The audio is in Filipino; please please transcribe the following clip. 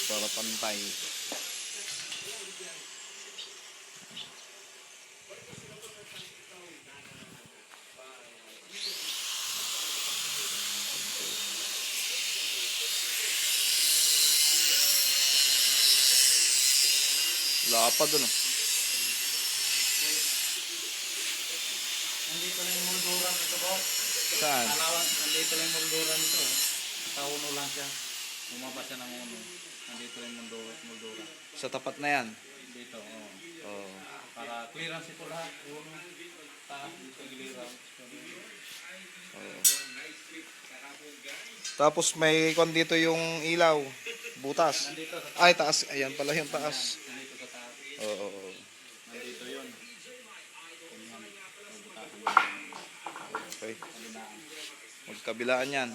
para pantay. Lapad ano. Nandito lang yung molduran nito, boss. Saan? Nandito lang yung molduran nito. Nakauno lang siya. Bumaba siya ng uno. Nandito lang yung molduran. Sa tapat na yan. Dito, oo. Oh. Para clearance ito lahat. Uno, taas, dito, giliran. Oh. Tapos may kon dito yung ilaw. Butas. Nandito sa taas. Ay, taas. Ayan pala yung taas. Nandito sa taas. Oo. Oh. Nandito yun. Okay. Magkabilaan yan.